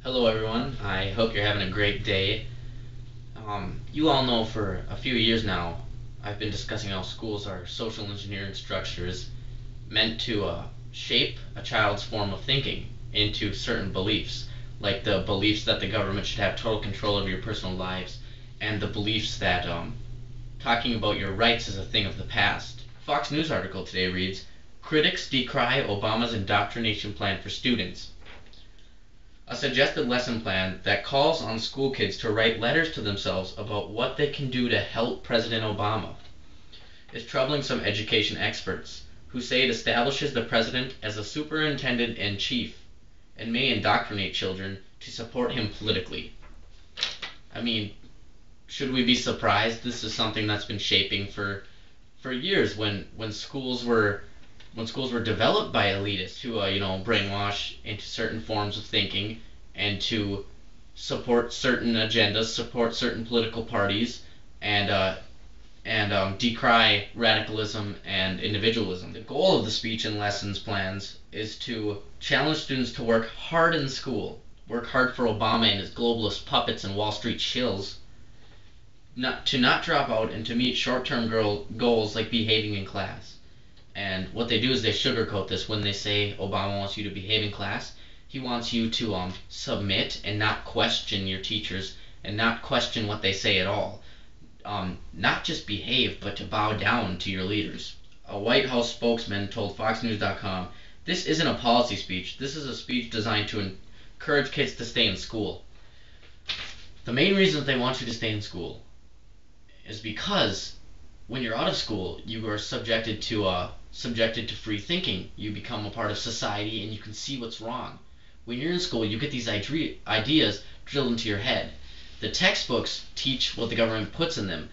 Hello everyone, I hope you're having a great day. You all know for a few years now, I've been discussing how schools are social engineering structures meant to shape a child's form of thinking into certain beliefs, like the beliefs that the government should have total control over your personal lives, and the beliefs that talking about your rights is a thing of the past. Fox News article today reads, "Critics decry Obama's indoctrination plan for students." A suggested lesson plan that calls on school kids to write letters to themselves about what they can do to help President Obama is troubling some education experts, who say it establishes the president as a superintendent-in-chief and may indoctrinate children to support him politically. I mean, should we be surprised? This is something that's been shaping for years when schools were developed by elitists to brainwash into certain forms of thinking and to support certain agendas, support certain political parties, and decry radicalism and individualism. The goal of the speech and lessons plans is to challenge students to work hard in school, work hard for Obama and his globalist puppets and Wall Street shills, not drop out, and to meet short-term goals like behaving in class. And what they do is they sugarcoat this when they say Obama wants you to behave in class. He wants you to submit and not question your teachers and not question what they say at all. Not just behave, but to bow down to your leaders. A White House spokesman told FoxNews.com, "This isn't a policy speech. This is a speech designed to encourage kids to stay in school." The main reason that they want you to stay in school is because when you're out of school, you are subjected to free thinking. You become a part of society and you can see what's wrong. When you're in school, you get these ideas drilled into your head. The textbooks teach what the government puts in them.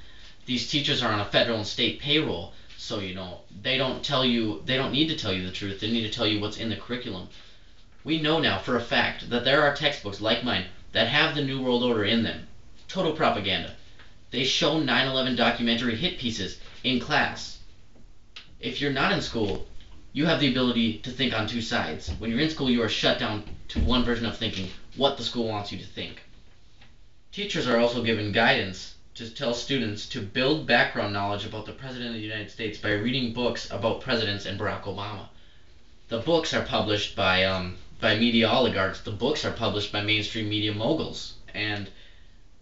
These teachers are on a federal and state payroll, so they don't need to tell you the truth. They need to tell you what's in the curriculum. We know now for a fact that there are textbooks like mine that have the New World Order in them. Total propaganda. They show 9/11 documentary hit pieces in class. If you're not in school, you have the ability to think on two sides. When you're in school, you are shut down to one version of thinking, what the school wants you to think. Teachers are also given guidance to tell students to build background knowledge about the President of the United States by reading books about presidents and Barack Obama. The books are published by media oligarchs. The books are published by mainstream media moguls, and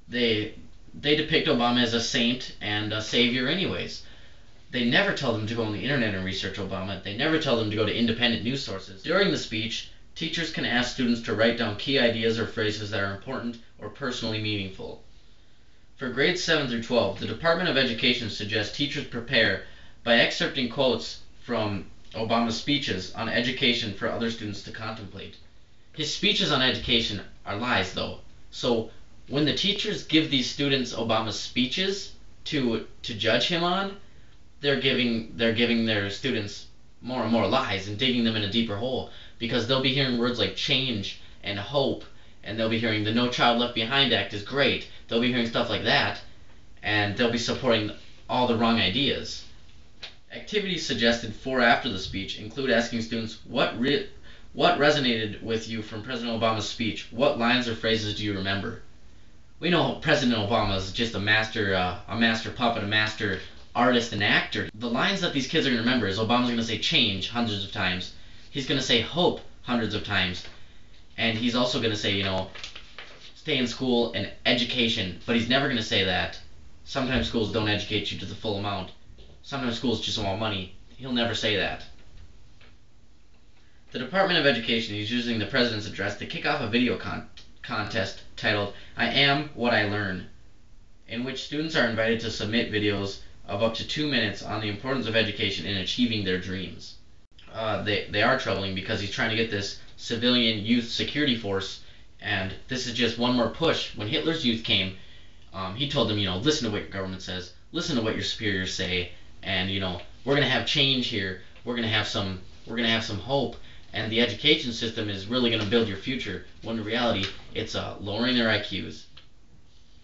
they depict Obama as a saint and a savior anyways. They never tell them to go on the internet and research Obama. They never tell them to go to independent news sources. During the speech, teachers can ask students to write down key ideas or phrases that are important or personally meaningful. For grades 7 through 12, the Department of Education suggests teachers prepare by excerpting quotes from Obama's speeches on education for other students to contemplate. His speeches on education are lies, though. So when the teachers give these students Obama's speeches to judge him on, they're giving their students more and more lies and digging them in a deeper hole, because they'll be hearing words like change and hope, and they'll be hearing the No Child Left Behind Act is great. They'll be hearing stuff like that, and they'll be supporting all the wrong ideas. Activities suggested for after the speech include asking students what resonated with you from President Obama's speech. What lines or phrases do you remember? We know President Obama is just a master puppet, a master artist and actor. The lines that these kids are going to remember is Obama's going to say change hundreds of times. He's going to say hope hundreds of times. And he's also going to say, stay in school and education. But he's never going to say that sometimes schools don't educate you to the full amount. Sometimes schools just want money. He'll never say that. The Department of Education is using the president's address to kick off a video contest titled "I Am What I Learn," in which students are invited to submit videos of up to 2 minutes on the importance of education in achieving their dreams. They are troubling because he's trying to get this civilian youth security force, and this is just one more push. When Hitler's youth came, he told them, listen to what your government says, listen to what your superiors say, and we're gonna have change here. We're gonna have some hope, and the education system is really gonna build your future. When in reality, it's lowering their IQs.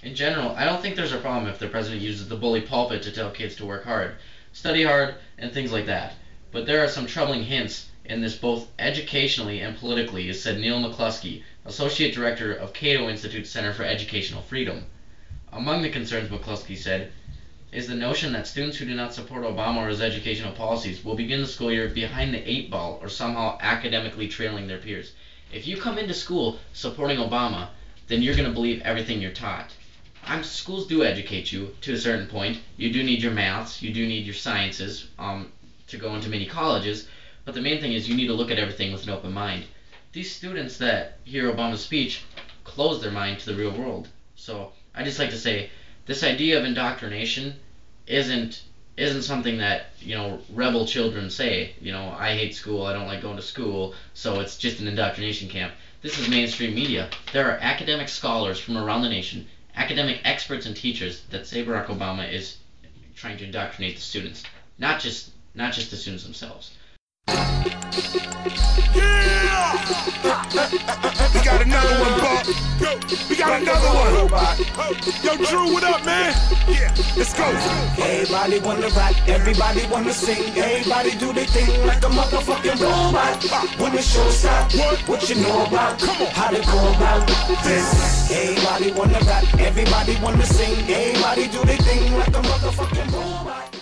In general, I don't think there's a problem if the president uses the bully pulpit to tell kids to work hard, study hard, and things like that. But there are some troubling hints in this both educationally and politically, is said Neil McCluskey, Associate Director of Cato Institute's Center for Educational Freedom. Among the concerns, McCluskey said, is the notion that students who do not support Obama or his educational policies will begin the school year behind the 8 ball or somehow academically trailing their peers. If you come into school supporting Obama, then you're going to believe everything you're taught. Schools do educate you to a certain point. You do need your maths, you do need your sciences to go into many colleges, but the main thing is you need to look at everything with an open mind. These students that hear Obama's speech close their mind to the real world. So I just like to say, this idea of indoctrination isn't something that, rebel children say. I hate school, I don't like going to school, so it's just an indoctrination camp. This is mainstream media. There are academic scholars from around the nation, academic experts and teachers that say Barack Obama is trying to indoctrinate the students, not just the students themselves. Yeah! We got another one, Bob. We got another one. Yo, Drew, what up, man? Yeah, let's go. Everybody wanna rap, everybody wanna sing, everybody do their thing like a motherfucking robot. When the show stop, what you know about? Come on, how to go about this? Everybody wanna rap, everybody wanna sing, everybody do their thing like a motherfucking robot.